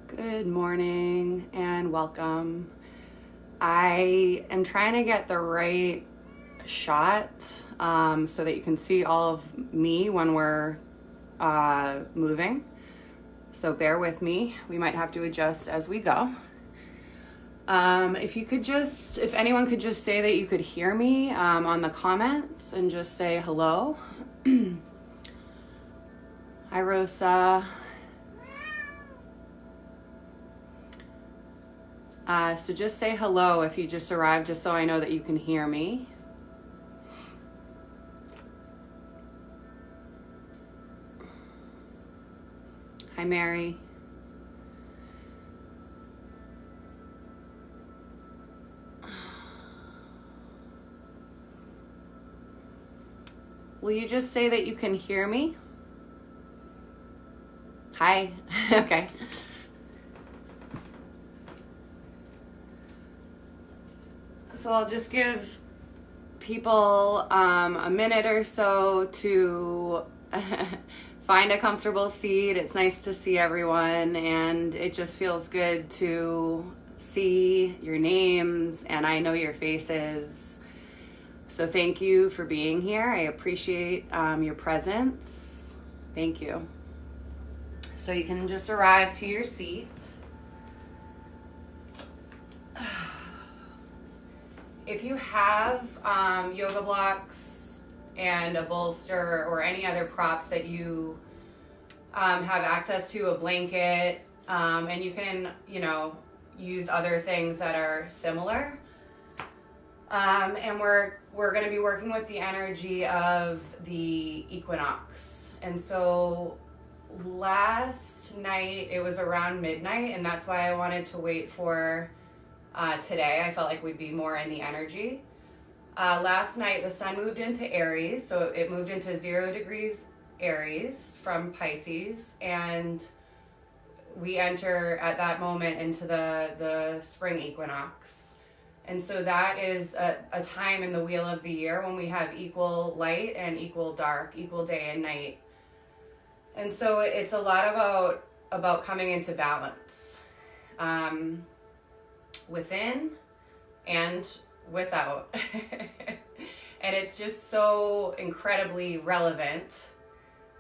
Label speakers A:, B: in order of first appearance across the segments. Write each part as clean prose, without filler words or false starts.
A: Good morning and welcome. I am trying to get the right shot so that you can see all of me when we're moving. So bear with me. We might have to adjust as we go. If anyone could just say that you could hear me on the comments and just say hello. Hi, Rosa. So just say hello if you just arrived, just so I know that you can hear me. Hi, Mary. Will you just say that you can hear me? Hi. Okay. So I'll just give people a minute or so to find a comfortable seat. It's nice to see everyone, and it just feels good to see your names, and I know your faces. So thank you for being here. I appreciate your presence. Thank you. So you can just arrive to your seat. If you have yoga blocks and a bolster or any other props that you have access to, a blanket, and you can, use other things that are similar. And we're going to be working with the energy of the equinox. And so last night, it was around midnight, and that's why I wanted to wait for today. I felt like we'd be more in the energy. Last night, the sun moved into Aries, so it moved into 0 degrees Aries from Pisces, and we enter at that moment into the spring equinox. And so that is a time in the wheel of the year when we have equal light and equal dark, equal day and night. And so it's a lot about coming into balance. Within and without. And it's just so incredibly relevant.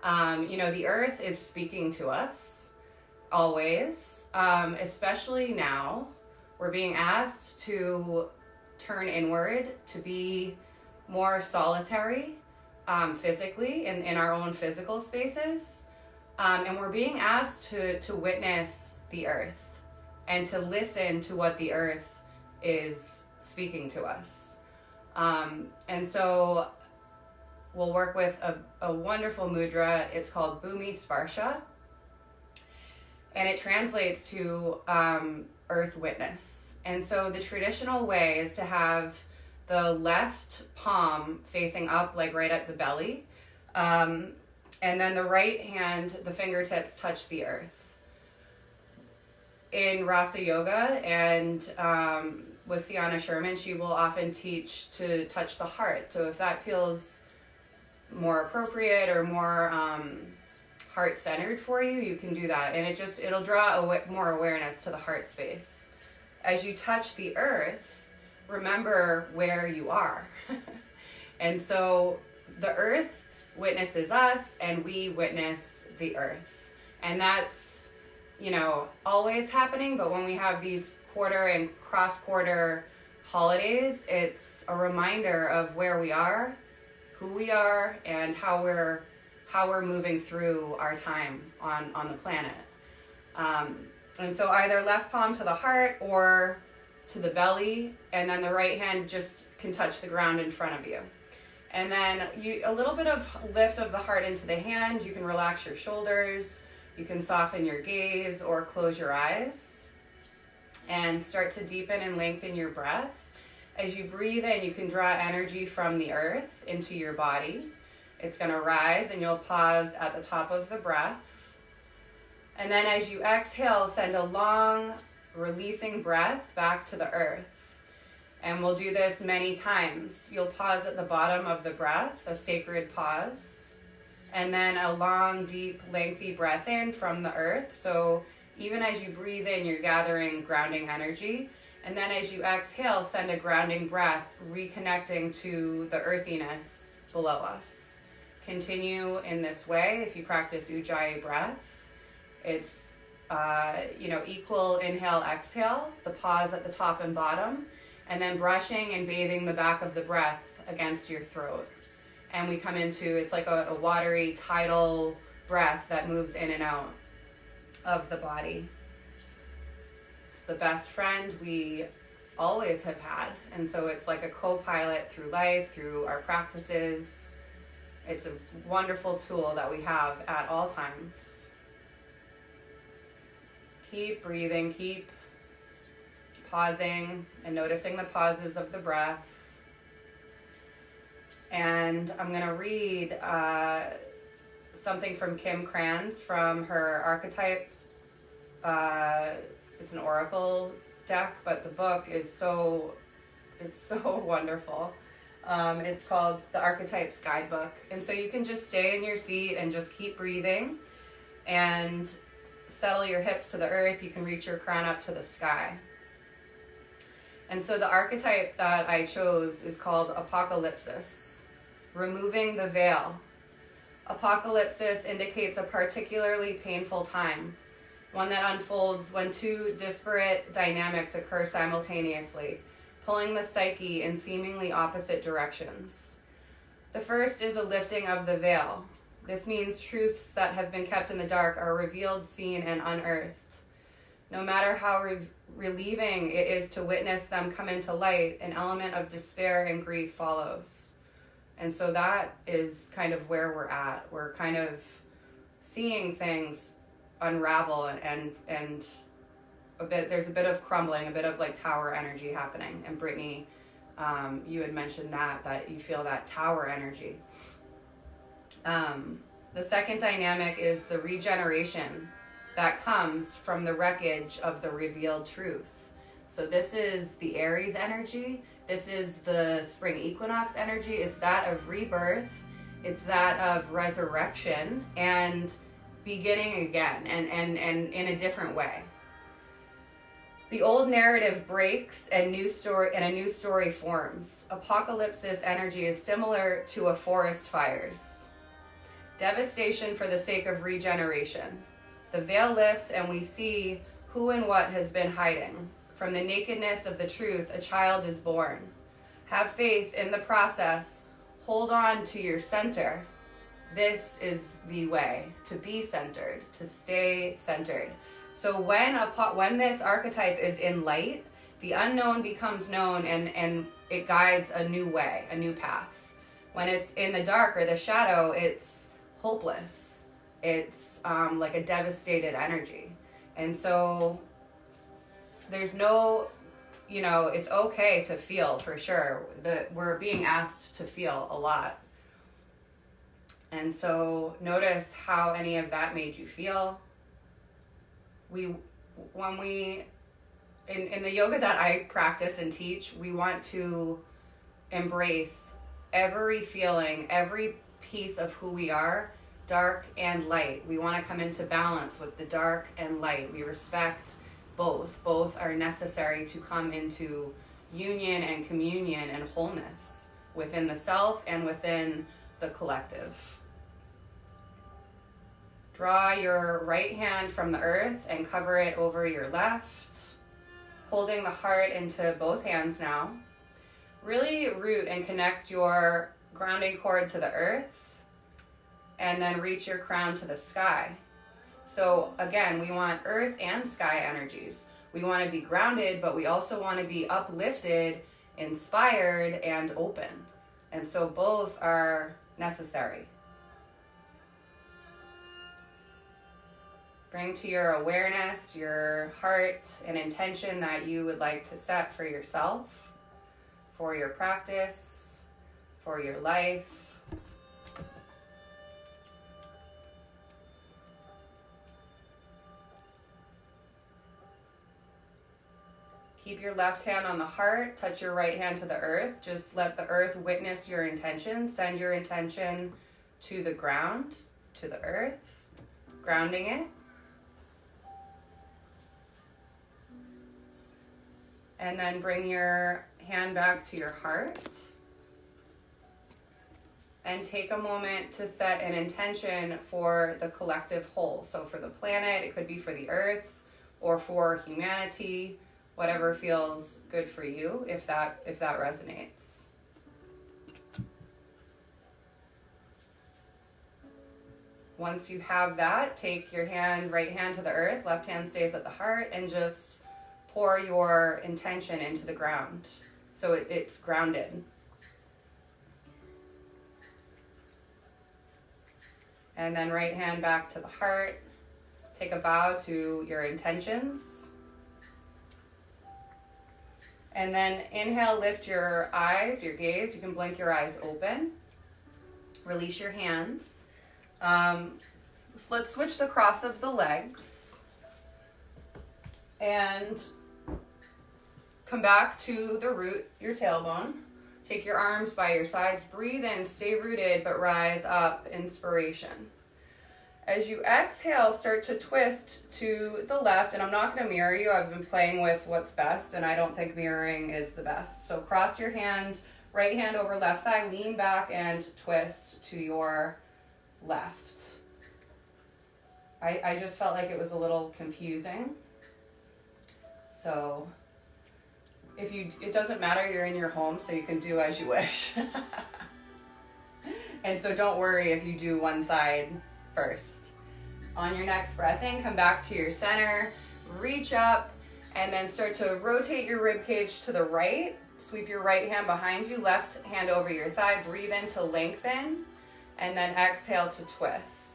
A: The earth is speaking to us always, especially now. We're being asked to turn inward, to be more solitary physically in our own physical spaces. And we're being asked to witness the earth and to listen to what the earth is speaking to us. And so we'll work with a wonderful mudra. It's called Bhumi Sparsha. And it translates to earth witness. And so the traditional way is to have the left palm facing up, like right at the belly. And then the right hand, the fingertips touch the earth. In Rasa Yoga and with Sienna Sherman, she will often teach to touch the heart. So if that feels more appropriate or more heart-centered for you, you can do that. And it'll draw more awareness to the heart space. As you touch the earth, remember where you are. And so the earth witnesses us and we witness the earth. And that's always happening, but when we have these quarter and cross-quarter holidays, it's a reminder of where we are, who we are, and how we're moving through our time on the planet. And so either left palm to the heart or to the belly, and then the right hand just can touch the ground in front of you. And then a little bit of lift of the heart into the hand. You can relax your shoulders. You can soften your gaze or close your eyes and start to deepen and lengthen your breath. As you breathe in, you can draw energy from the earth into your body. It's going to rise and you'll pause at the top of the breath. And then as you exhale, send a long releasing breath back to the earth. And we'll do this many times. You'll pause at the bottom of the breath, a sacred pause. And then a long, deep, lengthy breath in from the earth. So Even as you breathe in, you're gathering grounding energy. And then as you exhale, send a grounding breath, reconnecting to the earthiness below us. Continue in this way if you practice Ujjayi breath. It's, equal inhale, exhale, the pause at the top and bottom, and then brushing and bathing the back of the breath against your throat. And we come into, it's like a watery, tidal breath that moves in and out of the body. It's the best friend we always have had. And so it's like a co-pilot through life, through our practices. It's a wonderful tool that we have at all times. Keep breathing, keep pausing and noticing the pauses of the breath. And I'm going to read something from Kim Kranz from her archetype. It's an oracle deck, but the book is so wonderful. It's called The Archetypes Guidebook. And so you can just stay in your seat and just keep breathing and settle your hips to the earth. You can reach your crown up to the sky. And so the archetype that I chose is called Apocalypsis, removing the veil. Apocalypsis indicates a particularly painful time, one that unfolds when two disparate dynamics occur simultaneously, pulling the psyche in seemingly opposite directions. The first is a lifting of the veil. This means truths that have been kept in the dark are revealed, seen, and unearthed. No matter how relieving it is to witness them come into light, an element of despair and grief follows. And so that is kind of where we're at. We're kind of seeing things unravel and there's a bit of crumbling, a bit of like tower energy happening. And Brittany, you had mentioned that you feel that tower energy. The second dynamic is the regeneration that comes from the wreckage of the revealed truth. So this is the Aries energy. This is the spring equinox energy. It's that of rebirth. It's that of resurrection and beginning again and in a different way. The old narrative breaks and a new story forms. Apocalypsis energy is similar to a forest fires. Devastation for the sake of regeneration. The veil lifts and we see who and what has been hiding. From the nakedness of the truth, a child is born. Have faith in the process. Hold on to your center. This is the way to be centered, to stay centered. So when this archetype is in light, the unknown becomes known and it guides a new way, a new path. When it's in the dark or the shadow, it's hopeless. It's like a devastated energy. And so there's no, it's okay to feel for sure. We're being asked to feel a lot. And so notice how any of that made you feel. In the yoga that I practice and teach, we want to embrace every feeling, every piece of who we are, dark and light. We want to come into balance with the dark and light. We respect both. Both are necessary to come into union and communion and wholeness within the self and within the collective. Draw your right hand from the earth and cover it over your left, holding the heart into both hands now. Really root and connect your grounding cord to the earth and then reach your crown to the sky. So again, we want earth and sky energies. We want to be grounded, but we also want to be uplifted, inspired, and open. And so both are necessary. Bring to your awareness, your heart, an intention that you would like to set for yourself, for your practice, for your life. Keep your left hand on the heart, touch your right hand to the earth. Just let the earth witness your intention. Send your intention to the ground, to the earth, grounding it. And then bring your hand back to your heart. And take a moment to set an intention for the collective whole. So for the planet, it could be for the earth, or for humanity, whatever feels good for you, if that resonates. Once you have that, take your right hand to the earth, left hand stays at the heart, and just pour your intention into the ground so it's grounded. And then right hand back to the heart. Take a bow to your intentions. And then inhale, lift your eyes, your gaze. You can blink your eyes open. Release your hands. So let's switch the cross of the legs. And come back to the root, your tailbone. Take your arms by your sides. Breathe in, stay rooted, but rise up, inspiration. As you exhale, start to twist to the left, and I'm not going to mirror you. I've been playing with what's best, and I don't think mirroring is the best. So cross your hand, right hand over left thigh, lean back and twist to your left. I just felt like it was a little confusing. So it doesn't matter, you're in your home, so you can do as you wish. And so don't worry if you do one side first. On your next breath in, come back to your center, reach up, and then start to rotate your rib cage to the right. Sweep your right hand behind you, left hand over your thigh. Breathe in to lengthen, and then exhale to twist.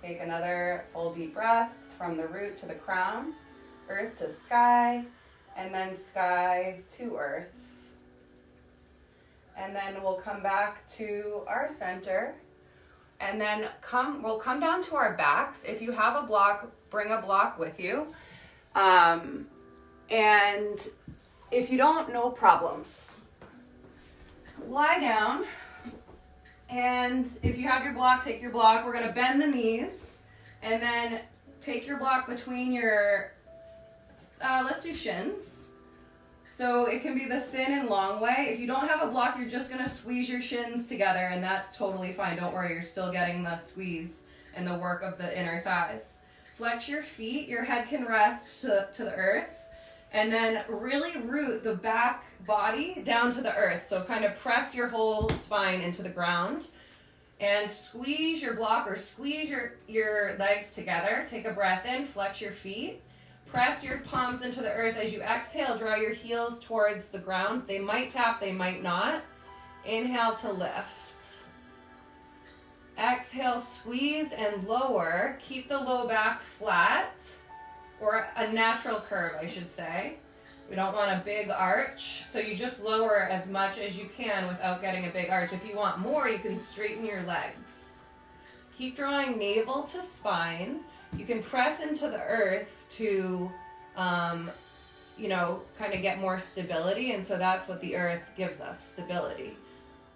A: Take another full deep breath from the root to the crown, earth to sky, and then sky to earth. And then we'll come back to our center, and then we'll come down to our backs. If you have a block, bring a block with you. And if you don't, no problems. Lie down, and if you have your block, take your block. We're gonna bend the knees, and then take your block between your, let's do shins. So it can be the thin and long way. If you don't have a block, you're just gonna squeeze your shins together, and that's totally fine. Don't worry, you're still getting the squeeze and the work of the inner thighs. Flex your feet, your head can rest to the earth, and then really root the back body down to the earth. So kind of press your whole spine into the ground, and squeeze your block or squeeze your legs together. Take a breath in, flex your feet. Press your palms into the earth. As you exhale, draw your heels towards the ground. They might tap, they might not. Inhale to lift. Exhale, squeeze and lower. Keep the low back flat, or a natural curve, I should say. We don't want a big arch, so you just lower as much as you can without getting a big arch. If you want more, you can straighten your legs. Keep drawing navel to spine. You can press into the earth to, kind of get more stability. And so that's what the earth gives us, stability.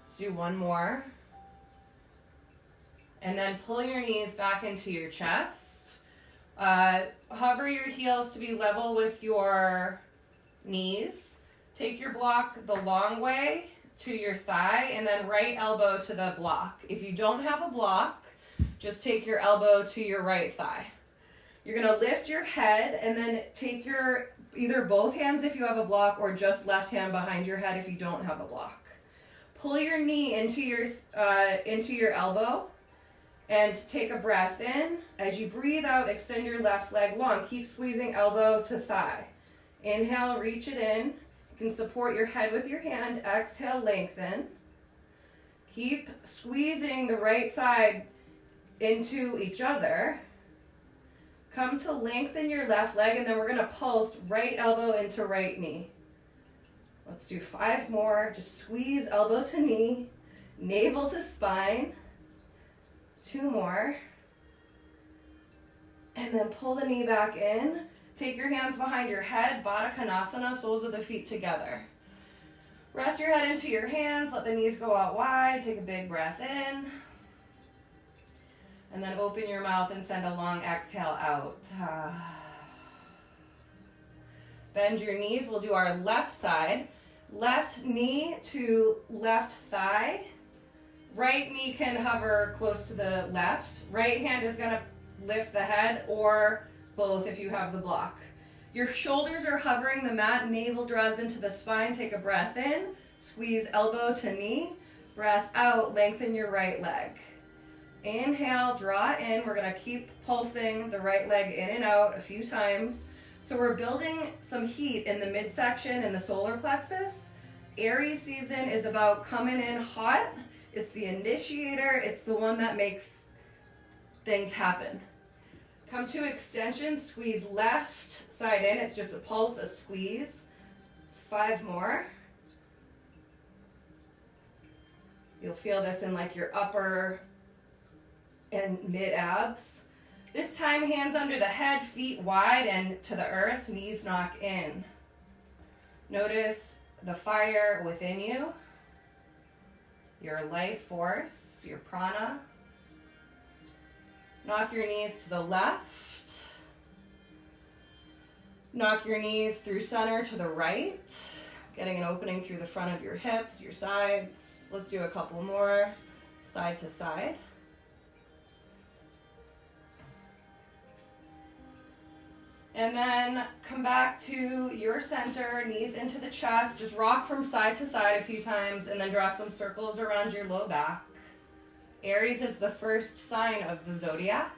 A: Let's do one more. And then pull your knees back into your chest. Hover your heels to be level with your knees. Take your block the long way to your thigh, and then right elbow to the block. If you don't have a block, just take your elbow to your right thigh. You're going to lift your head, and then take your either both hands if you have a block, or just left hand behind your head if you don't have a block. Pull your knee into your elbow, and take a breath in. As you breathe out, extend your left leg long. Keep squeezing elbow to thigh. Inhale, reach it in. You can support your head with your hand. Exhale, lengthen. Keep squeezing the right side into each other. Come to lengthen your left leg, and then we're going to pulse right elbow into right knee. Let's do 5 more. Just squeeze elbow to knee, navel to spine. 2 more. And then pull the knee back in. Take your hands behind your head, Baddha Konasana, soles of the feet together. Rest your head into your hands, let the knees go out wide. Take a big breath in. And then open your mouth and send a long exhale out. Bend your knees. We'll do our left side. Left knee to left thigh. Right knee can hover close to the left. Right hand is going to lift the head, or both if you have the block. Your shoulders are hovering the mat. Navel draws into the spine. Take a breath in. Squeeze elbow to knee. Breath out. Lengthen your right leg. Inhale, draw in. We're going to keep pulsing the right leg in and out a few times. So we're building some heat in the midsection and the solar plexus. Aries season is about coming in hot. It's the initiator. It's the one that makes things happen. Come to extension. Squeeze left side in. It's just a pulse, a squeeze. 5 more. You'll feel this in like your upper and mid abs. This time, hands under the head, feet wide and to the earth, knees knock in. Notice the fire within you, your life force, your prana. Knock your knees to the left. Knock your knees through center to the right, getting an opening through the front of your hips, your sides. Let's do a couple more, side to side. And then come back to your center, knees into the chest. Just rock from side to side a few times and then draw some circles around your low back. Aries is the first sign of the zodiac.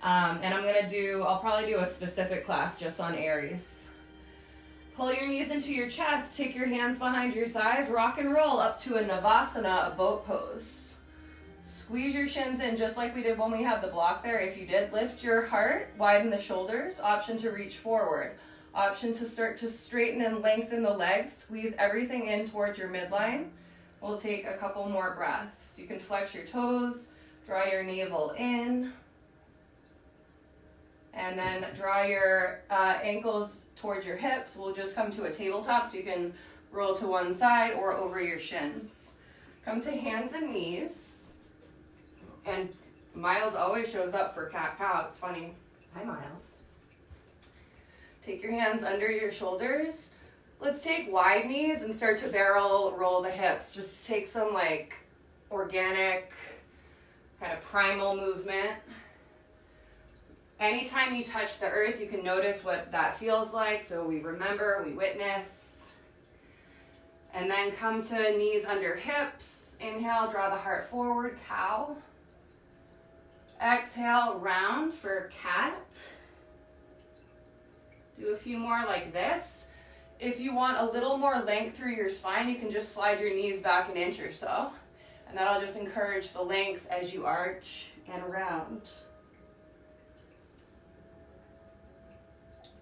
A: And I'll probably do a specific class just on Aries. Pull your knees into your chest, take your hands behind your thighs, rock and roll up to a Navasana, a boat pose. Squeeze your shins in just like we did when we had the block there. If you did, lift your heart, widen the shoulders, option to reach forward, option to start to straighten and lengthen the legs, squeeze everything in towards your midline. We'll take a couple more breaths. You can flex your toes, draw your navel in, and then draw your ankles towards your hips. We'll just come to a tabletop so you can roll to one side or over your shins. Come to hands and knees. And Miles always shows up for cat-cow. It's funny. Hi, Miles. Take your hands under your shoulders. Let's take wide knees and start to barrel roll the hips. Just take some like organic, kind of primal movement. Anytime you touch the earth, you can notice what that feels like. So we remember, we witness. And then come to knees under hips. Inhale, draw the heart forward, cow. Exhale, round for cat. Do a few more like this. If you want a little more length through your spine, you can just slide your knees back an inch or so. And that'll just encourage the length as you arch and round.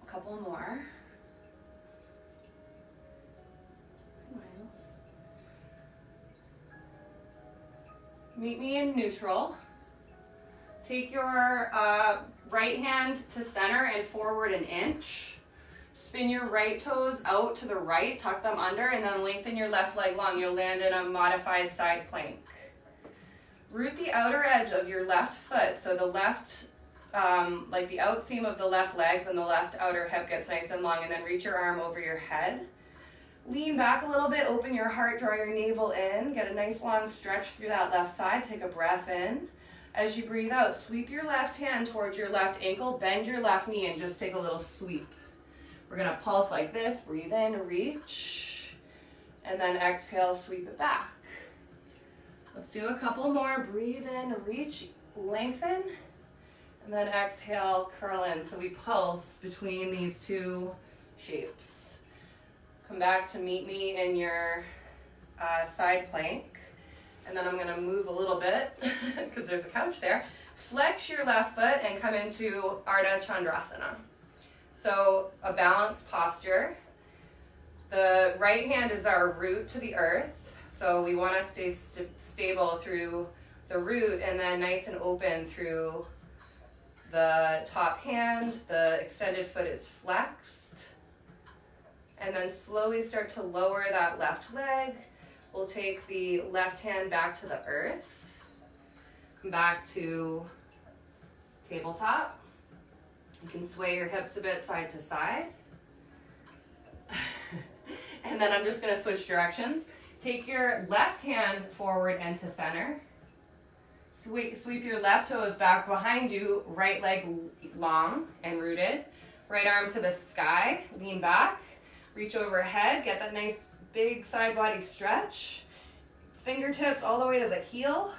A: A couple more. Meet me in neutral. Take your right hand to center and forward an inch. Spin your right toes out to the right, tuck them under, and then lengthen your left leg long. You'll land in a modified side plank. Root the outer edge of your left foot, so the left, like the outseam of the left legs and the left outer hip gets nice and long, and then reach your arm over your head. Lean back a little bit, open your heart, draw your navel in, get a nice long stretch through that left side, take a breath in. As you breathe out, sweep your left hand towards your left ankle, bend your left knee, and just take a little sweep. We're gonna pulse like this, breathe in, reach, and then exhale, sweep it back. Let's do a couple more, breathe in, reach, lengthen, and then exhale, curl in. So we pulse between these two shapes. Come back to meet me in your side plank. And then I'm going to move a little bit because there's a couch there. Flex your left foot and come into Ardha Chandrasana. So a balanced posture. The right hand is our root to the earth. So we want to stay stable through the root and then nice and open through the top hand. The extended foot is flexed. And then slowly start to lower that left leg. We'll take the left hand back to the earth. Come back to tabletop. You can sway your hips a bit side to side. And then I'm just going to switch directions. Take your left hand forward and to center. Sweep your left toes back behind you, right leg long and rooted. Right arm to the sky, lean back, reach overhead, get that nice big side body stretch. Fingertips all the way to the heel.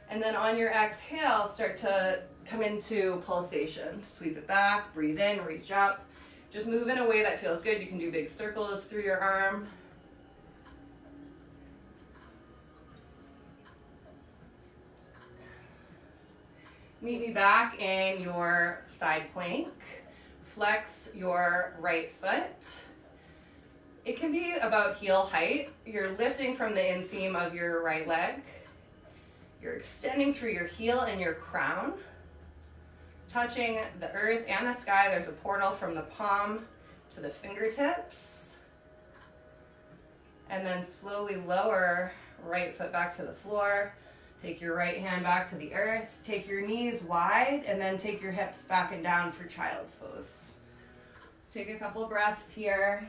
A: And then on your exhale, start to come into pulsation. Sweep it back, breathe in, reach up. Just move in a way that feels good. You can do big circles through your arm. Meet me back in your side plank. Flex your right foot. It can be about heel height. You're lifting from the inseam of your right leg. You're extending through your heel and your crown. Touching the earth and the sky. There's a portal from the palm to the fingertips. And then slowly lower right foot back to the floor. Take your right hand back to the earth. Take your knees wide and then take your hips back and down for child's pose. Let's take a couple breaths here.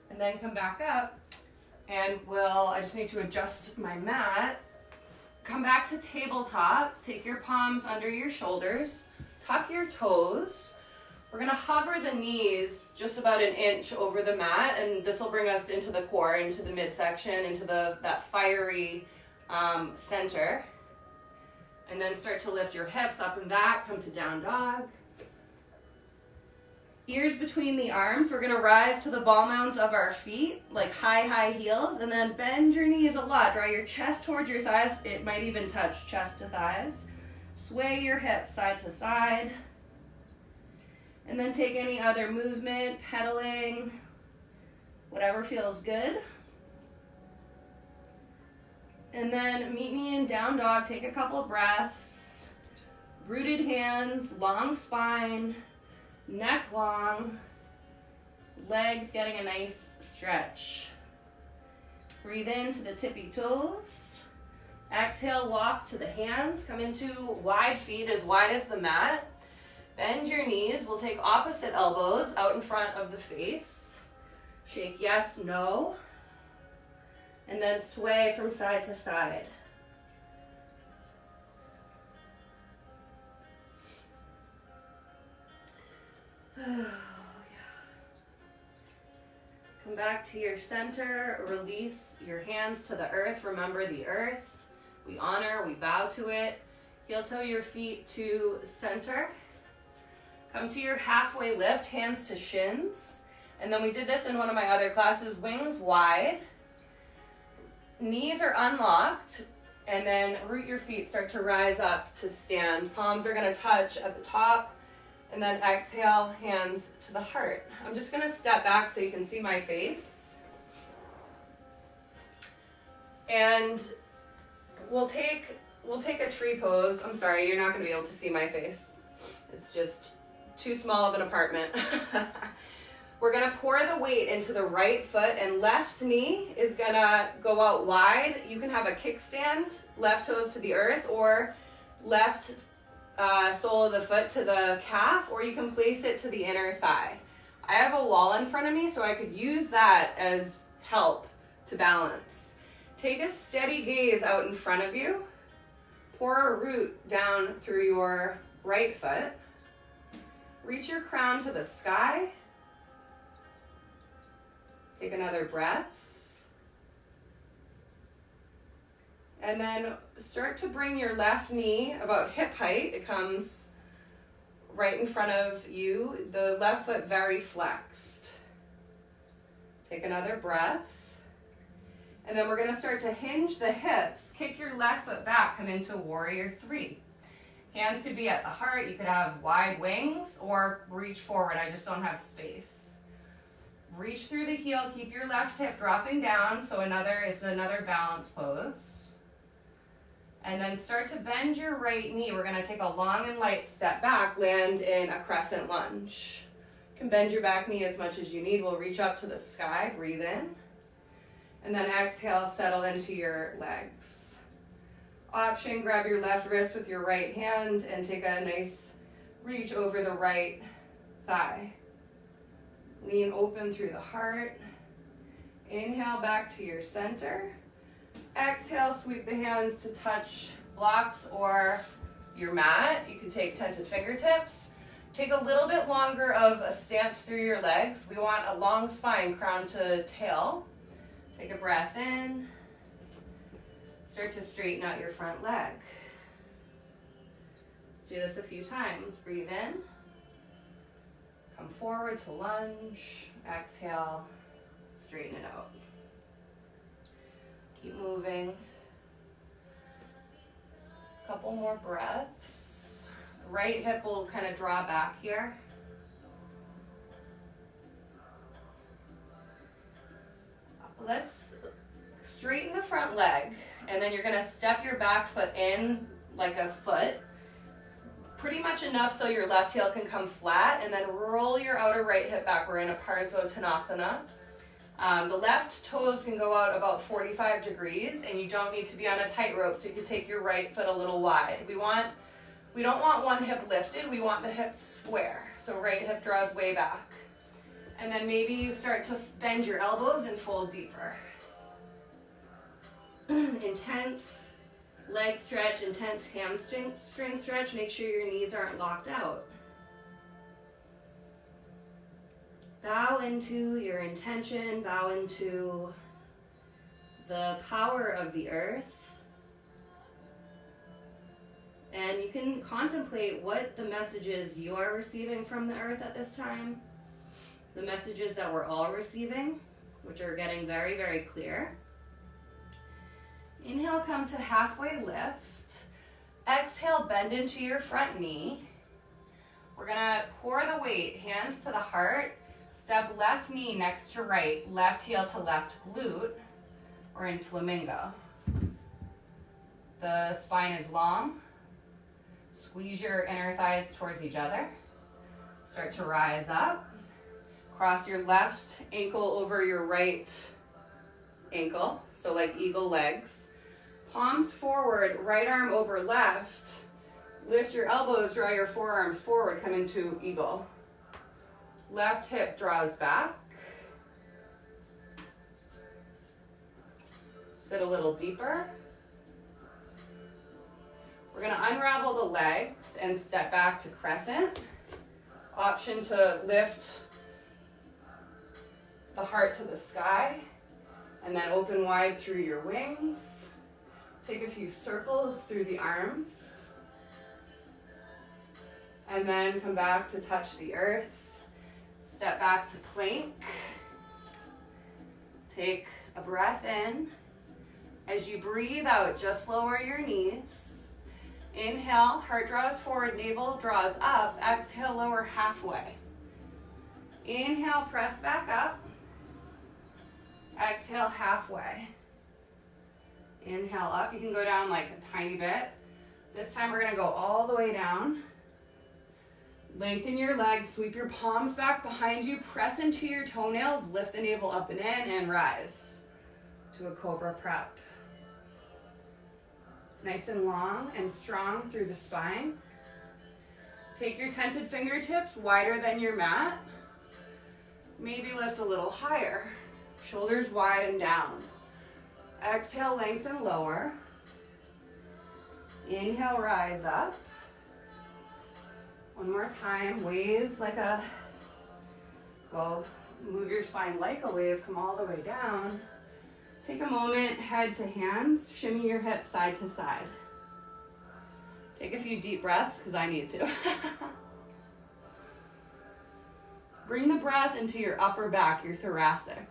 A: And then come back up and I just need to adjust my mat. Come back to tabletop. Take your palms under your shoulders. Tuck your toes. We're going to hover the knees just about an inch over the mat, and this will bring us into the core, into the midsection, into that fiery center. And then start to lift your hips up and back, come to down dog. Ears between the arms. We're going to rise to the ball mounds of our feet, like high heels, and then bend your knees a lot. Draw your chest towards your thighs. It might even touch chest to thighs. Sway your hips side to side. And then take any other movement, pedaling, whatever feels good. And then meet me in down dog. Take a couple of breaths. Rooted hands, long spine, neck long, legs getting a nice stretch. Breathe into the tippy toes. Exhale, walk to the hands. Come into wide feet, as wide as the mat. Bend your knees. We'll take opposite elbows out in front of the face. Shake yes, no. And then sway from side to side. Come back to your center. Release your hands to the earth. Remember the earth. We honor, we bow to it. Heel toe your feet to center. Come to your halfway lift, hands to shins. And then we did this in one of my other classes, wings wide. Knees are unlocked. And then root your feet, start to rise up to stand. Palms are going to touch at the top. And then exhale, hands to the heart. I'm just going to step back so you can see my face. And we'll take a tree pose. I'm sorry, you're not going to be able to see my face. It's just too small of an apartment. We're going to pour the weight into the right foot, and left knee is going to go out wide. You can have a kickstand, left toes to the earth, or left sole of the foot to the calf, or you can place it to the inner thigh. I have a wall in front of me, so I could use that as help to balance. Take a steady gaze out in front of you. Pour a root down through your right foot. Reach your crown to the sky. Take another breath. And then start to bring your left knee about hip height. It comes right in front of you. The left foot very flexed. Take another breath. And then we're going to start to hinge the hips. Kick your left foot back. Come into warrior 3. Hands could be at the heart. You could have wide wings or reach forward. I just don't have space. Reach through the heel. Keep your left hip dropping down. So it's another balance pose. And then start to bend your right knee. We're going to take a long and light step back. Land in a crescent lunge. can bend your back knee as much as you need. We'll reach up to the sky, breathe in. And then exhale, settle into your legs. Option, grab your left wrist with your right hand and take a nice reach over the right thigh. Lean open through the heart. Inhale back to your center. Exhale, sweep the hands to touch blocks or your mat. You can take tented fingertips. Take a little bit longer of a stance through your legs. We want a long spine, crown to tail. Take a breath in. Start to straighten out your front leg. Let's do this a few times. Breathe in. Come forward to lunge. Exhale. Straighten it out. Keep moving. A couple more breaths. The right hip will kind of draw back here. Let's straighten the front leg, and then you're gonna step your back foot in like a foot, pretty much enough so your left heel can come flat, and then roll your outer right hip back. We're in a Parsvottanasana. The left toes can go out about 45 degrees, and you don't need to be on a tightrope, so you can take your right foot a little wide. We don't want one hip lifted, we want the hip square. So right hip draws way back. And then maybe you start to bend your elbows and fold deeper. Intense leg stretch, intense hamstring stretch. Make sure your knees aren't locked out. Bow into your intention, bow into the power of the earth. And you can contemplate what the messages you are receiving from the earth at this time. The messages that we're all receiving, which are getting very, very clear. Inhale, come to halfway lift. Exhale, bend into your front knee. We're gonna pour the weight, hands to the heart. Step left knee next to right, left heel to left glute. We're in flamingo. The spine is long. Squeeze your inner thighs towards each other. Start to rise up. Cross your left ankle over your right ankle, so like eagle legs. Palms forward, right arm over left. Lift your elbows, draw your forearms forward, come into eagle. Left hip draws back. Sit a little deeper. We're gonna unravel the legs and step back to crescent. Option to lift the heart to the sky, and then open wide through your wings. Take a few circles through the arms, and then come back to touch the earth. Step back to plank. Take a breath in. As you breathe out, just lower your knees. Inhale, heart draws forward, navel draws up. Exhale, lower halfway. Inhale, press back up. Exhale, halfway. Inhale up. You can go down like a tiny bit. This time we're gonna go all the way down. Lengthen your legs, sweep your palms back behind you, press into your toenails, lift the navel up and in, and rise to a cobra prep. Nice and long and strong through the spine. Take your tented fingertips wider than your mat. Maybe lift a little higher. Shoulders wide and down. Exhale, lengthen, lower. Inhale, rise up. One more time, wave like a, go, move your spine like a wave, come all the way down. Take a moment, head to hands, shimmy your hips side to side. Take a few deep breaths, because I need to. Bring the breath into your upper back, your thoracic.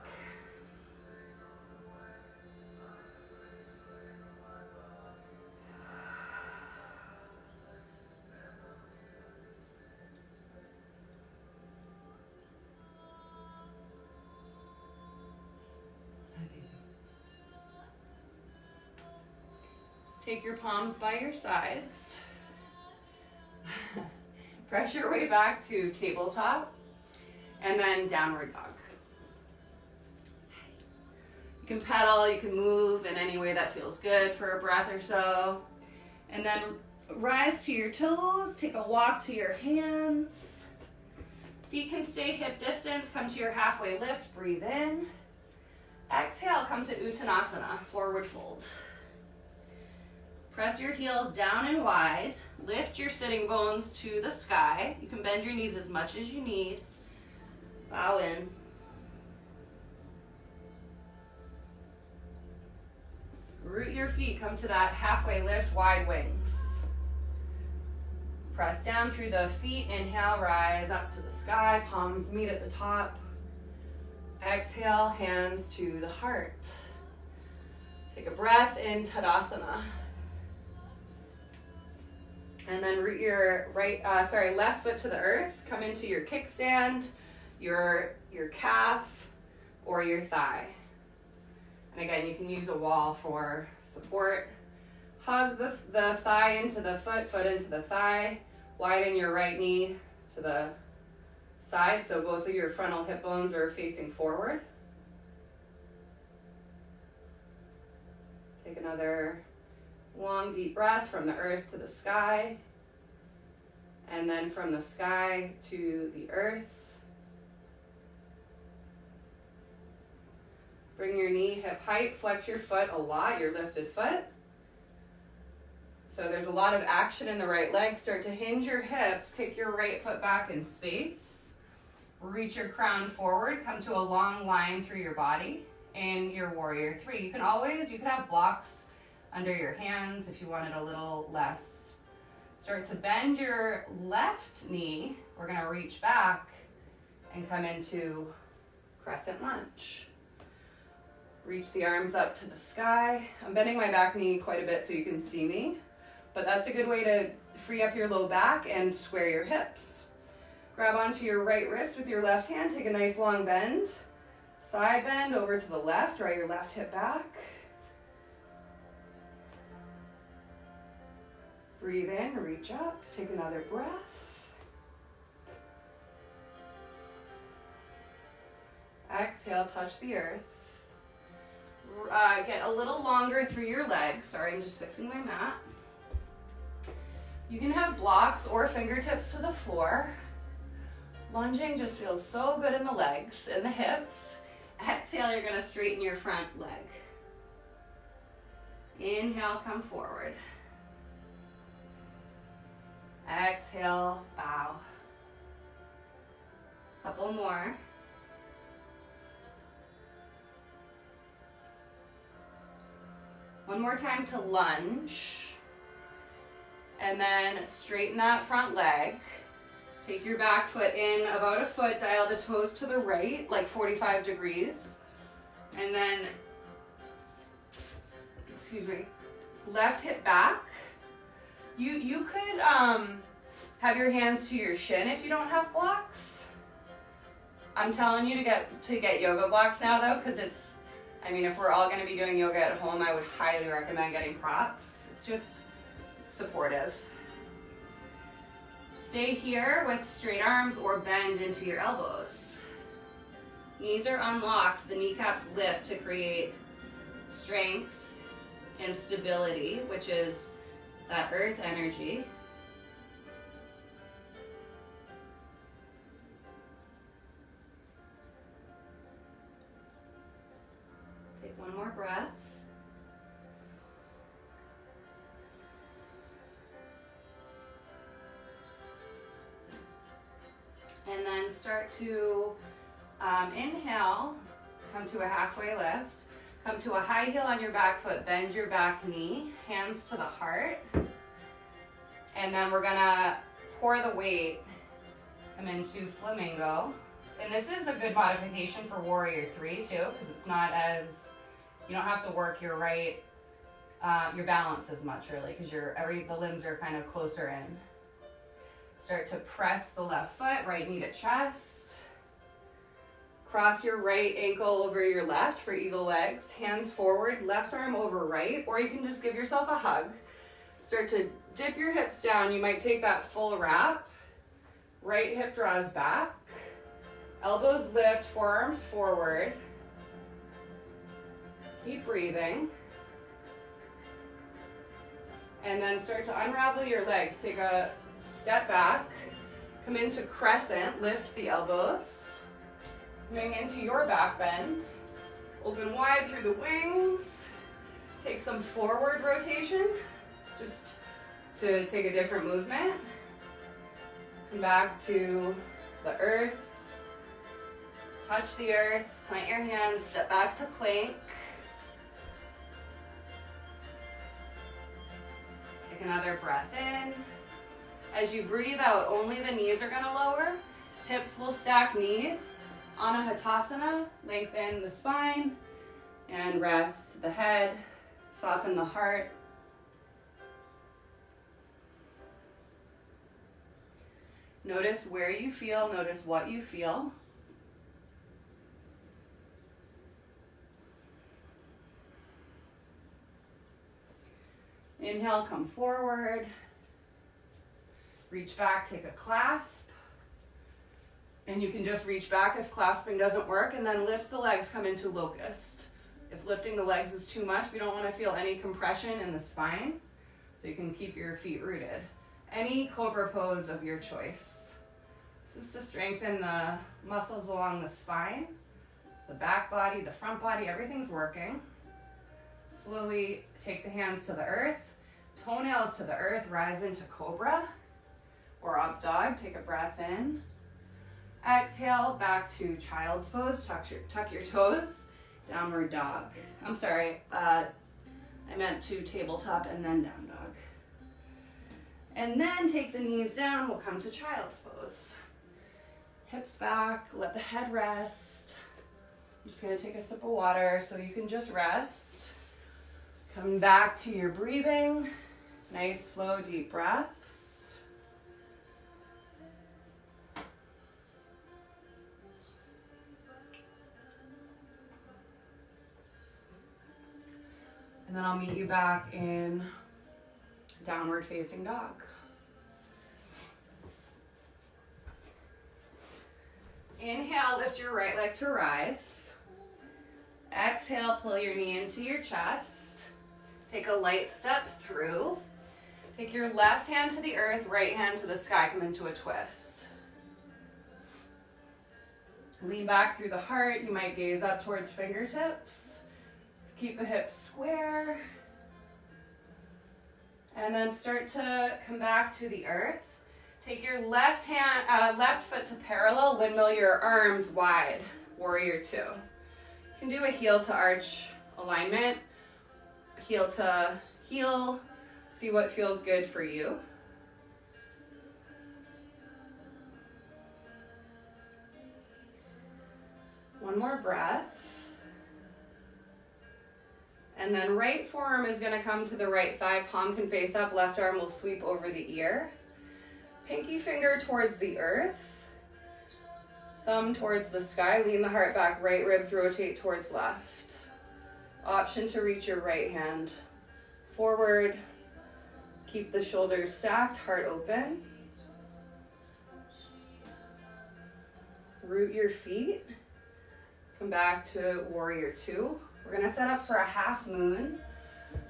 A: Take your palms by your sides. Press your way back to tabletop. and then downward dog. You can pedal, you can move in any way that feels good for a breath or so. And then rise to your toes, take a walk to your hands. Feet can stay hip distance, come to your halfway lift, breathe in. Exhale, come to Uttanasana, forward fold. Press your heels down and wide. Lift your sitting bones to the sky. You can bend your knees as much as you need. Bow in. Root your feet, come to that halfway lift, wide wings. Press down through the feet, inhale, rise up to the sky, palms meet at the top. Exhale, hands to the heart. Take a breath in Tadasana. And then root your left foot to the earth. Come into your kickstand, your calf, or your thigh. And again, you can use a wall for support. Hug the thigh into the foot into the thigh. Widen your right knee to the side, so both of your frontal hip bones are facing forward. Take another long, deep breath from the earth to the sky, and then from the sky to the earth. Bring your knee hip height, flex your foot a lot, your lifted foot. So there's a lot of action in the right leg. Start to hinge your hips, kick your right foot back in space. Reach your crown forward, come to a long line through your body in your warrior three. You can have blocks under your hands if you want it a little less. Start to bend your left knee. We're gonna reach back and come into crescent lunge. Reach the arms up to the sky. I'm bending my back knee quite a bit so you can see me, but that's a good way to free up your low back and square your hips. Grab onto your right wrist with your left hand, take a nice long bend. Side bend over to the left, draw your left hip back. Breathe in, reach up, take another breath. Exhale, touch the earth. Get a little longer through your legs. Sorry, I'm just fixing my mat. You can have blocks or fingertips to the floor. Lunging just feels so good in the legs and the hips. Exhale, you're gonna straighten your front leg. Inhale, come forward. Exhale, bow. Couple more. One more time to lunge. And then straighten that front leg. Take your back foot in about a foot, dial the toes to the right, like 45 degrees. And then, left hip back. You could have your hands to your shin if you don't have blocks. I'm telling you to get yoga blocks now though, because if we're all going to be doing yoga at home, I would highly recommend getting props. It's just supportive. Stay here with straight arms or bend into your elbows. Knees are unlocked, the kneecaps lift to create strength and stability, which is that earth energy. Take one more breath. And then start to inhale, come to a halfway lift. Come to a high heel on your back foot, bend your back knee, hands to the heart. And then we're gonna pour the weight, come into flamingo. And this is a good modification for warrior three too, because it's not you don't have to work your balance as much really, because the limbs are kind of closer in. Start to press the left foot, right knee to chest. Cross your right ankle over your left for eagle legs. Hands forward, left arm over right, or you can just give yourself a hug. Start to dip your hips down. You might take that full wrap. Right hip draws back. Elbows lift, forearms forward. Keep breathing. And then start to unravel your legs. Take a step back. Come into crescent, lift the elbows. Coming into your back bend. Open wide through the wings. Take some forward rotation, just to take a different movement. Come back to the earth. Touch the earth, plant your hands, step back to plank. Take another breath in. As you breathe out, only the knees are gonna lower. Hips will stack knees. Anahatasana, lengthen the spine and rest the head, soften the heart. Notice where you feel, notice what you feel. Inhale, come forward. Reach back, take a clasp. And you can just reach back if clasping doesn't work, and then lift the legs, come into locust. If lifting the legs is too much, we don't want to feel any compression in the spine, so you can keep your feet rooted. Any cobra pose of your choice. This is to strengthen the muscles along the spine, the back body, the front body, everything's working. Slowly take the hands to the earth, toenails to the earth, rise into cobra or up dog. Take a breath in. Exhale, back to child's pose. Tuck your toes. Downward dog. I'm sorry, I meant to tabletop and then down dog. And then take the knees down. We'll come to child's pose. Hips back, let the head rest. I'm just gonna take a sip of water so you can just rest. Coming back to your breathing. Nice, slow, deep breaths. And then I'll meet you back in downward facing dog. Inhale, lift your right leg to rise. Exhale, pull your knee into your chest. Take a light step through. Take your left hand to the earth, right hand to the sky. Come into a twist. Lean back through the heart. You might gaze up towards fingertips. Keep the hips square. And then start to come back to the earth. Take your left foot to parallel, windmill your arms wide, warrior two. You can do a heel to arch alignment, heel to heel, see what feels good for you. One more breath. And then right forearm is gonna come to the right thigh, palm can face up, left arm will sweep over the ear. Pinky finger towards the earth, thumb towards the sky, lean the heart back, right ribs rotate towards left. Option to reach your right hand forward, keep the shoulders stacked, heart open. Root your feet, come back to warrior two. We're gonna set up for a half moon.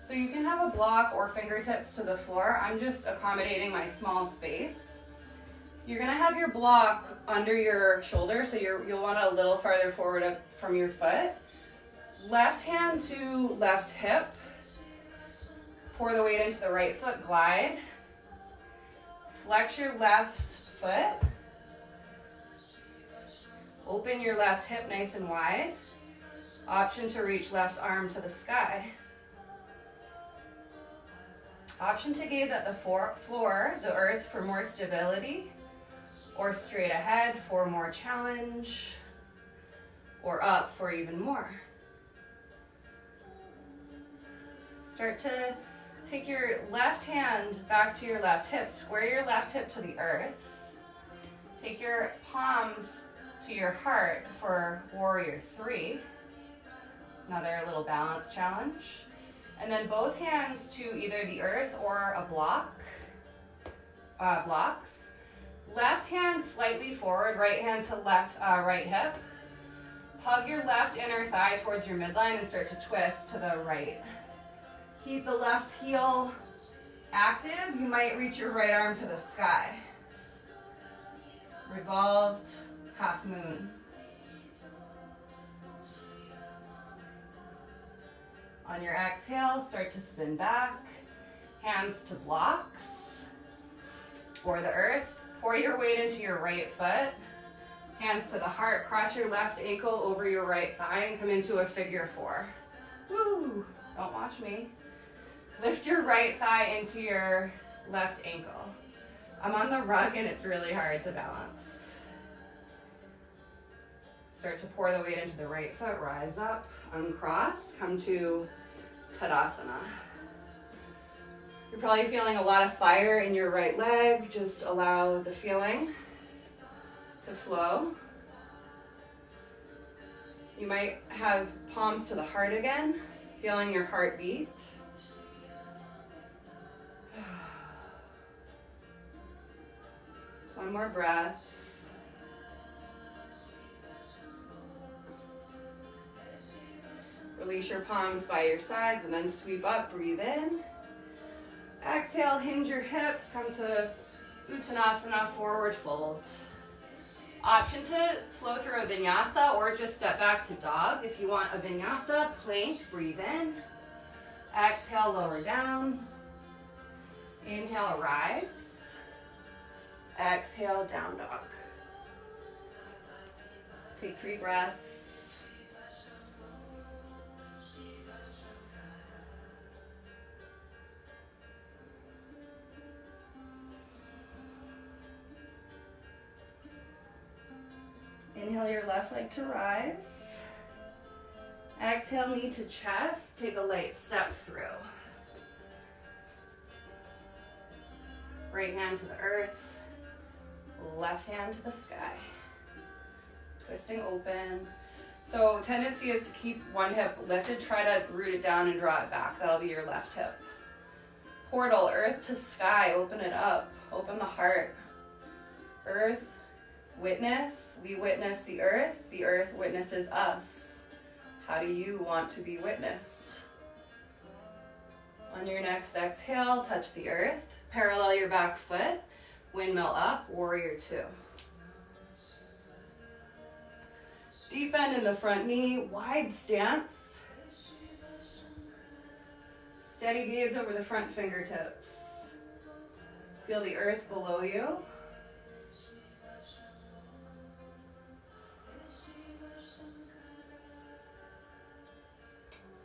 A: So you can have a block or fingertips to the floor. I'm just accommodating my small space. You're gonna have your block under your shoulder, so you'll want it a little farther forward up from your foot. Left hand to left hip. Pour the weight into the right foot, glide. Flex your left foot. Open your left hip nice and wide. Option to reach left arm to the sky. Option to gaze at the floor, the earth, for more stability, or straight ahead for more challenge, or up for even more. Start to take your left hand back to your left hip, square your left hip to the earth. Take your palms to your heart for warrior three. Another little balance challenge. And then both hands to either the earth or a blocks. Left hand slightly forward, right hand to left, right hip. Hug your left inner thigh towards your midline and start to twist to the right. Keep the left heel active. You might reach your right arm to the sky. Revolved half moon. On your exhale, start to spin back. Hands to blocks or the earth. Pour your weight into your right foot. Hands to the heart. Cross your left ankle over your right thigh and come into a figure four. Woo! Don't watch me. Lift your right thigh into your left ankle. I'm on the rug and it's really hard to balance. Start to pour the weight into the right foot. Rise up, uncross, come to Tadasana. You're probably feeling a lot of fire in your right leg. Just allow the feeling to flow. You might have palms to the heart again, feeling your heartbeat. One more breath. Release your palms by your sides and then sweep up, breathe in. Exhale, hinge your hips, come to Uttanasana, forward fold. Option to flow through a vinyasa or just step back to dog. If you want a vinyasa, plank, breathe in. Exhale, lower down. Inhale, rise. Exhale, down dog. Take 3 breaths. Inhale your left leg to rise. Exhale, knee to chest. Take a light step through. Right hand to the earth. Left hand to the sky. Twisting open. So tendency is to keep one hip lifted. Try to root it down and draw it back. That'll be your left hip. Portal, earth to sky. Open it up. Open the heart. Earth, witness. We witness the earth witnesses us. How do you want to be witnessed? On your next exhale, touch the earth. Parallel your back foot. Windmill up, warrior 2. Deep bend in the front knee, wide stance. Steady gaze over the front fingertips. Feel the earth below you.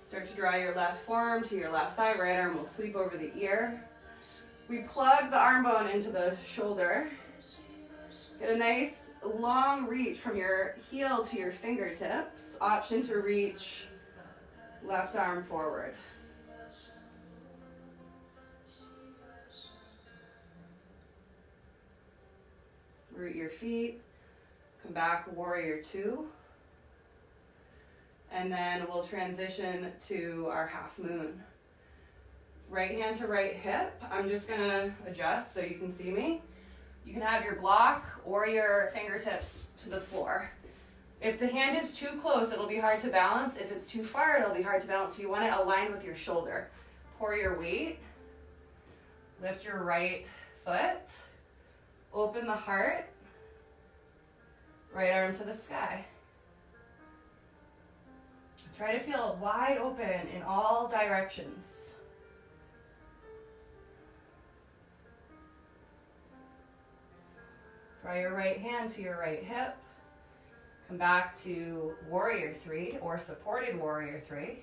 A: Start to draw your left forearm to your left thigh. Right arm will sweep over the ear. We plug the arm bone into the shoulder. Get a nice long reach from your heel to your fingertips. Option to reach left arm forward. Root your feet. Come back, warrior 2. And then we'll transition to our half moon. Right hand to right hip. I'm just gonna adjust so you can see me. You can have your block or your fingertips to the floor. If the hand is too close, it'll be hard to balance. If it's too far, it'll be hard to balance. So you want it aligned with your shoulder. Pour your weight. Lift your right foot. Open the heart. Right arm to the sky. Try to feel wide open in all directions. Draw your right hand to your right hip. Come back to warrior 3 or supported warrior 3.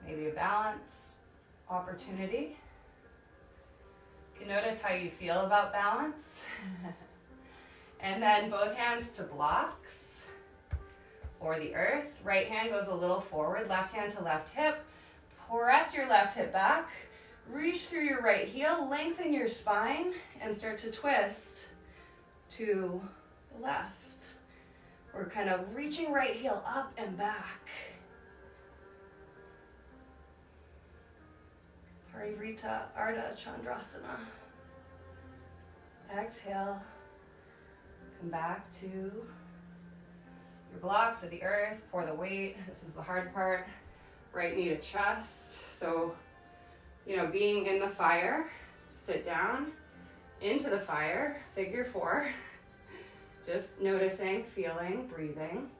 A: Maybe a balance opportunity. You can notice how you feel about balance. And then both hands to blocks or the earth. Right hand goes a little forward, left hand to left hip. Press your left hip back. Reach through your right heel, lengthen your spine, and start to twist to the left. We're kind of reaching right heel up and back. Parivrita Ardha Chandrasana. Exhale. Come back to your blocks or the earth. Pour the weight. This is the hard part. Right knee to chest. So, being in the fire, sit down into the fire, figure 4. Just noticing, feeling, breathing.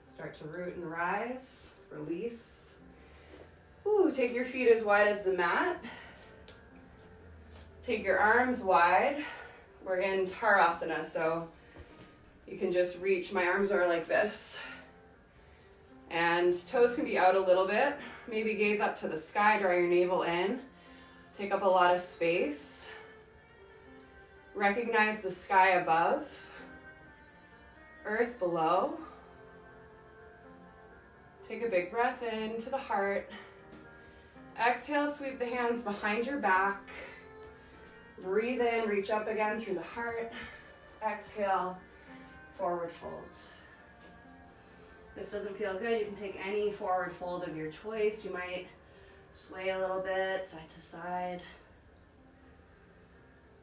A: Start to root and rise. Release. Ooh, take your feet as wide as the mat. Take your arms wide. We're in Tarasana, so you can just reach. My arms are like this. And toes can be out a little bit. Maybe gaze up to the sky, draw your navel in. Take up a lot of space. Recognize the sky above, earth below. Take a big breath in to the heart. Exhale, sweep the hands behind your back. Breathe in, reach up again through the heart. Exhale, forward fold. This doesn't feel good, you can take any forward fold of your choice. You might sway a little bit, side to side.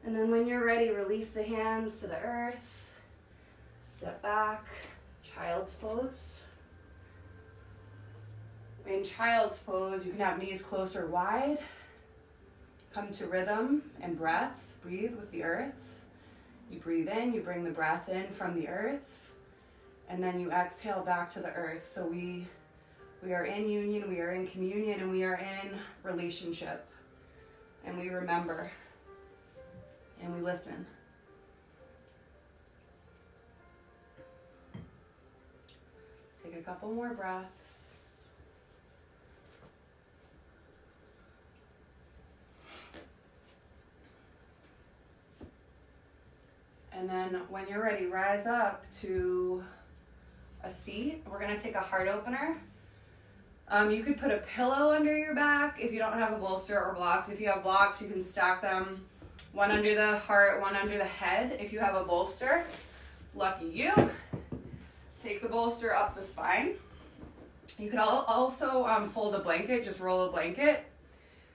A: And then when you're ready, release the hands to the earth. Step back, child's pose. In child's pose, you can have knees close or wide. Come to rhythm and breath. Breathe with the earth. You breathe in, you bring the breath in from the earth, and then you exhale back to the earth. So we are in union, we are in communion, and we are in relationship. And we remember, and we listen. Take a couple more breaths. And then when you're ready, rise up to a seat. We're gonna take a heart opener. You could put a pillow under your back if you don't have a bolster or blocks. If you have blocks, you can stack them, one under the heart, one under the head. If you have a bolster, lucky you. Take the bolster up the spine. You could also fold a blanket, just roll a blanket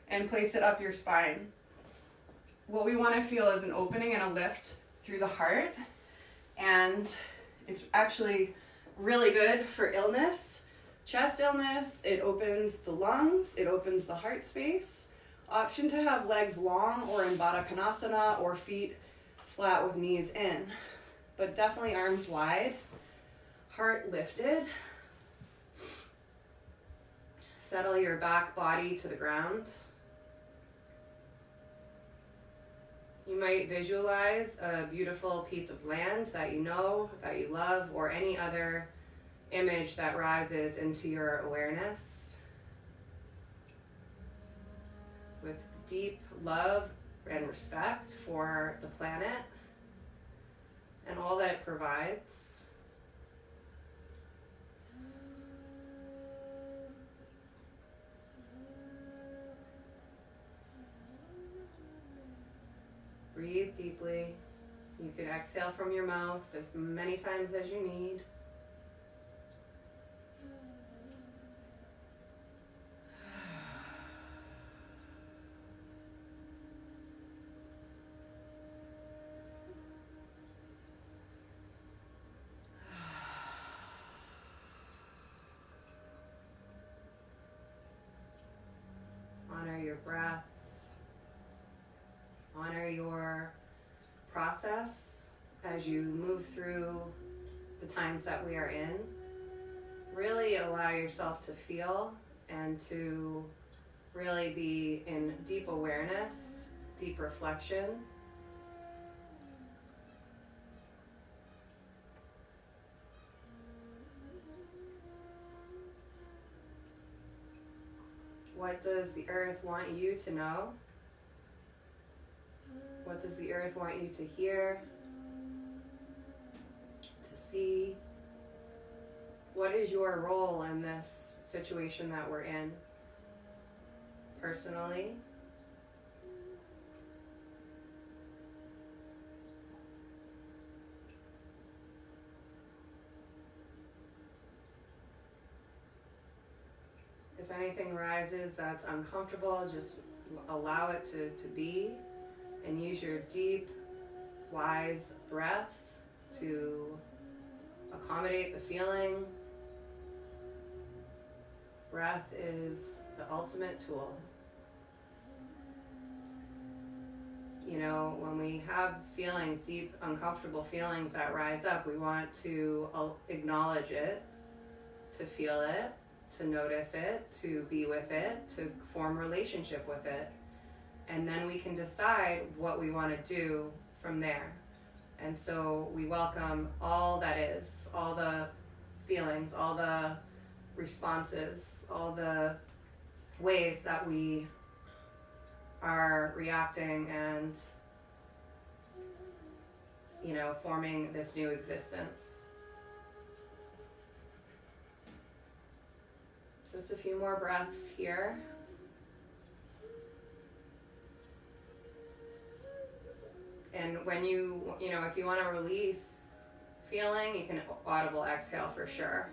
A: and place it up your spine. What we want to feel is an opening and a lift through the heart, and it's actually really good for illness, chest illness. It opens the lungs, it opens the heart space. Option to have legs long or in Baddha Konasana, or feet flat with knees in, but definitely arms wide, heart lifted. Settle your back body to the ground. You might visualize a beautiful piece of land that you know, that you love, or any other image that rises into your awareness. With deep love and respect for the planet and all that it provides. Breathe deeply. You can exhale from your mouth as many times as you need. Honor your breath. Honor your process as you move through the times that we are in. Really allow yourself to feel and to really be in deep awareness, deep reflection. What does the earth want you to know? What does the earth want you to hear, to see? What is your role in this situation that we're in, personally? If anything rises that's uncomfortable, just allow it to be, and use your deep, wise breath to accommodate the feeling. Breath is the ultimate tool. You know, when we have feelings, deep, uncomfortable feelings that rise up, we want to acknowledge it, to feel it, to notice it, to be with it, to form relationship with it. And then we can decide what we want to do from there. And so we welcome all that is, all the feelings, all the responses, all the ways that we are reacting and, you know, forming this new existence. Just a few more breaths here. And when you know, if you want to release feeling, you can audible exhale for sure.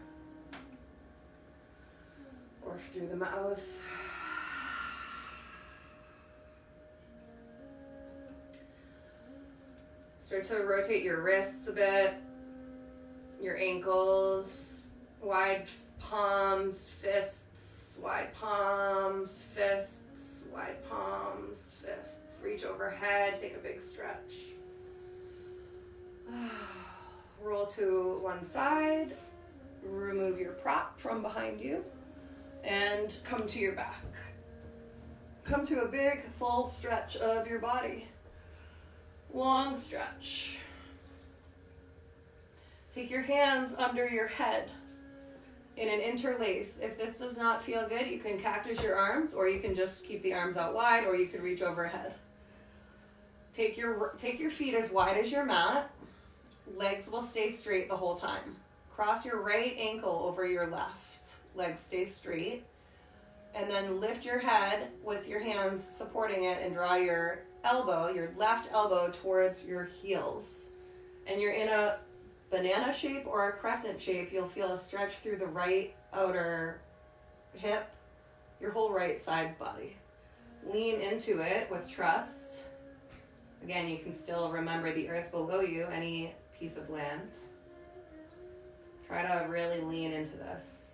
A: Or through the mouth. Start to rotate your wrists a bit, your ankles, wide palms, fists, wide palms, fists, wide palms, fists. Reach overhead, take a big stretch. Roll to one side, remove your prop from behind you, and come to your back. Come to a big, full stretch of your body. Long stretch. Take your hands under your head in an interlace. If this does not feel good, you can cactus your arms, or you can just keep the arms out wide, or you could reach overhead. Take your feet as wide as your mat. Legs will stay straight the whole time. Cross your right ankle over your left. Legs stay straight. And then lift your head with your hands supporting it and draw your left elbow towards your heels. And you're in a banana shape or a crescent shape. You'll feel a stretch through the right outer hip, your whole right side body. Lean into it with trust. Again, you can still remember the earth below you, any piece of land. Try to really lean into this.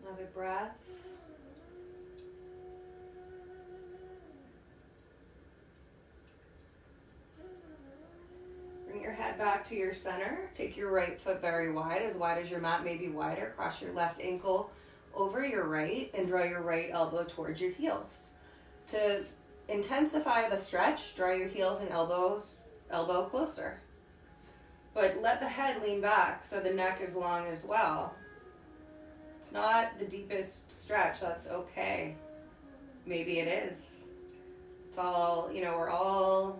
A: Another breath. Bring your head back to your center. Take your right foot very wide as your mat, maybe wider. Cross your left ankle over your right and draw your right elbow towards your heels. To intensify the stretch, draw your heels and elbow closer. But let the head lean back so the neck is long as well. It's not the deepest stretch, that's okay. Maybe it is. It's all, we're all,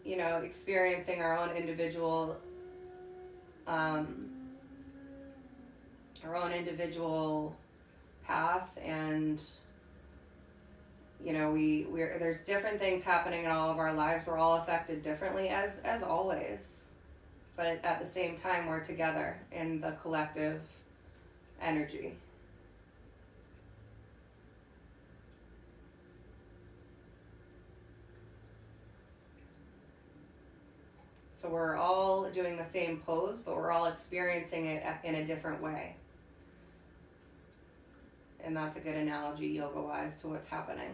A: experiencing our own individual path, and there's different things happening in all of our lives. We're all affected differently as always, but at the same time we're together in the collective energy. So we're all doing the same pose, but we're all experiencing it in a different way. And that's a good analogy yoga-wise to what's happening.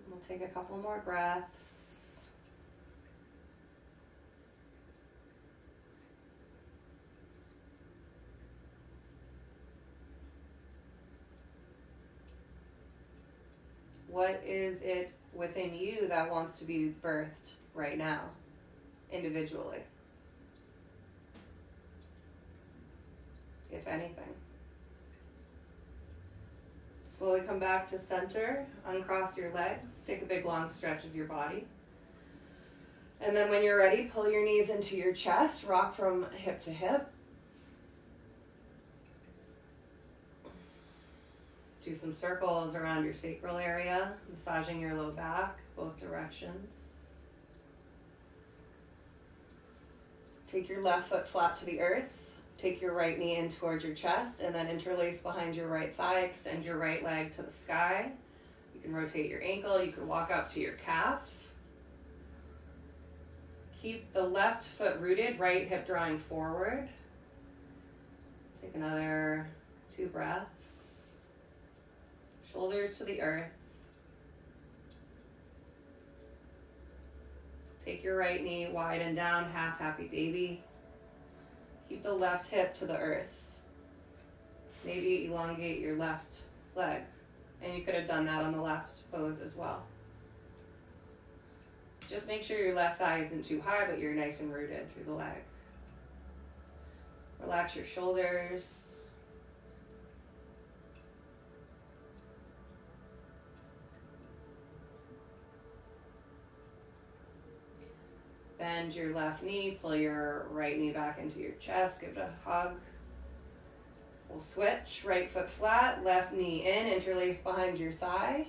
A: We'll take a couple more breaths. What is it within you that wants to be birthed right now, individually? If anything. Slowly come back to center, uncross your legs, take a big long stretch of your body. And then when you're ready, pull your knees into your chest, rock from hip to hip. Do some circles around your sacral area, massaging your low back, both directions. Take your left foot flat to the earth. Take your right knee in towards your chest and then interlace behind your right thigh. Extend your right leg to the sky. You can rotate your ankle. You can walk up to your calf. Keep the left foot rooted, right hip drawing forward. Take another 2 breaths. Shoulders to the earth. Take your right knee wide and down, half happy baby. Keep the left hip to the earth. Maybe elongate your left leg. And you could have done that on the last pose as well. Just make sure your left thigh isn't too high, but you're nice and rooted through the leg. Relax your shoulders. Bend your left knee, pull your right knee back into your chest, give it a hug. We'll switch, right foot flat, left knee in, interlace behind your thigh.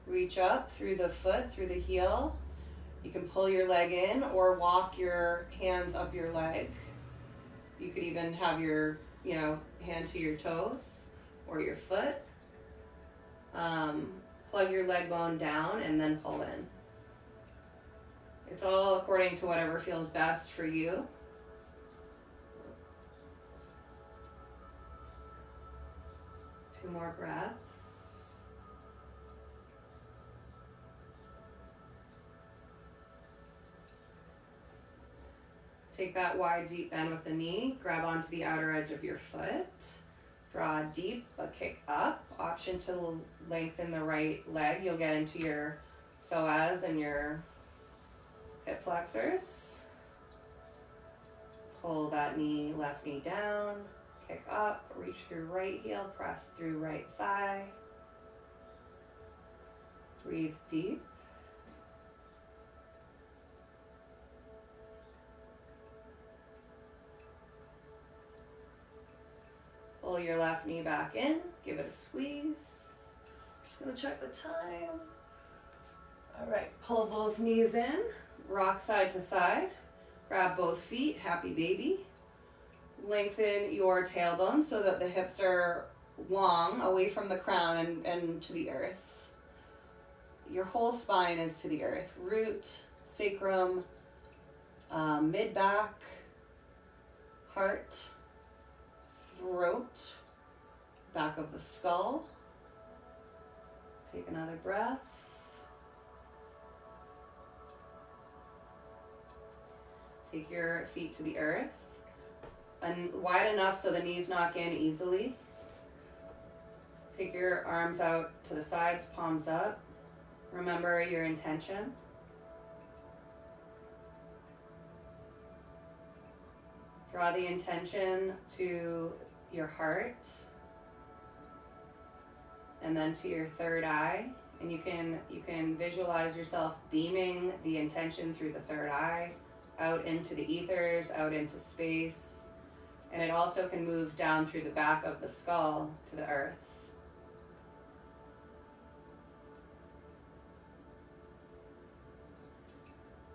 A: Reach up through the foot, through the heel. You can pull your leg in or walk your hands up your leg. You could even have your, hand to your toes or your foot. Plug your leg bone down and then pull in. It's all according to whatever feels best for you. Two more breaths. Take that wide, deep bend with the knee. Grab onto the outer edge of your foot. Draw deep, but kick up. Option to lengthen the right leg. You'll get into your psoas and your hip flexors. Pull that knee, left knee down. Kick up, reach through right heel, press through right thigh. Breathe deep. Pull your left knee back in, give it a squeeze. Just gonna check the time. All right, pull both knees in, rock side to side. Grab both feet, happy baby. Lengthen your tailbone so that the hips are long, away from the crown and to the earth. Your whole spine is to the earth. Root, sacrum, mid-back, heart, throat, back of the skull. Take another breath. Take your feet to the earth. And wide enough so the knees knock in easily. Take your arms out to the sides, palms up. Remember your intention. Draw the intention to your heart and then to your third eye. And you can visualize yourself beaming the intention through the third eye, out into the ethers, out into space. And it also can move down through the back of the skull to the earth.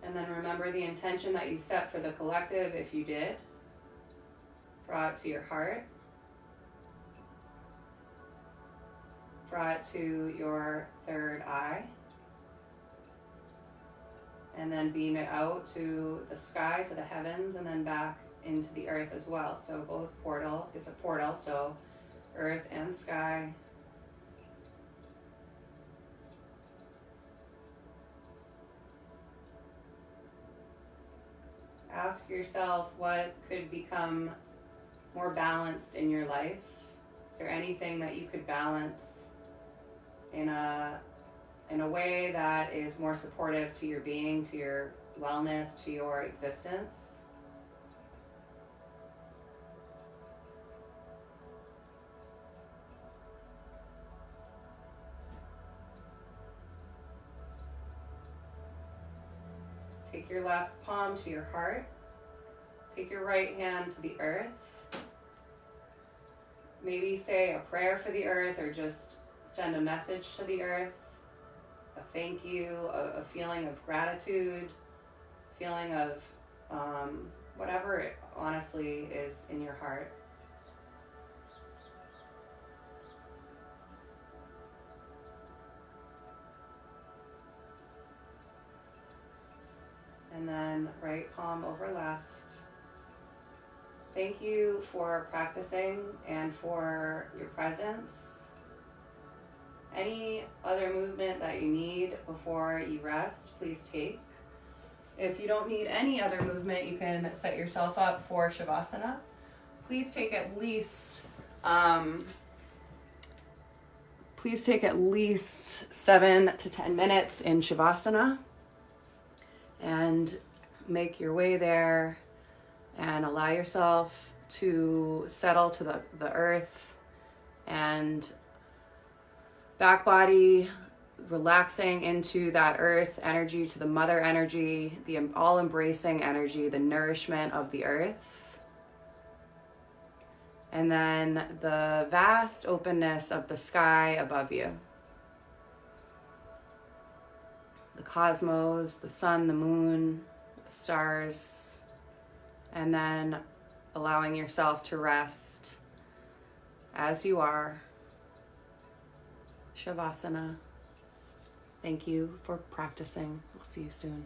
A: And then remember the intention that you set for the collective if you did. Draw it to your heart. Draw it to your third eye. And then beam it out to the sky, to the heavens, and then back into the earth as well. So both portal, it's a portal, so earth and sky. Ask yourself what could become more balanced in your life. Is there anything that you could balance in a way that is more supportive to your being, to your wellness, to your existence? Take your left palm to your heart. Take your right hand to the earth. Maybe say a prayer for the earth or just send a message to the earth. A thank you, a feeling of gratitude, feeling of whatever it honestly is in your heart. And then right palm over left. Thank you for practicing and for your presence. Any other movement that you need before you rest, please take. If you don't need any other movement, you can set yourself up for Shavasana. Please take at least 7 to 10 minutes in Shavasana and make your way there and allow yourself to settle to the earth and back body, relaxing into that earth energy, to the mother energy, the all-embracing energy, the nourishment of the earth. And then the vast openness of the sky above you. The cosmos, the sun, the moon, the stars. And then allowing yourself to rest as you are. Shavasana. Thank you for practicing. I'll see you soon.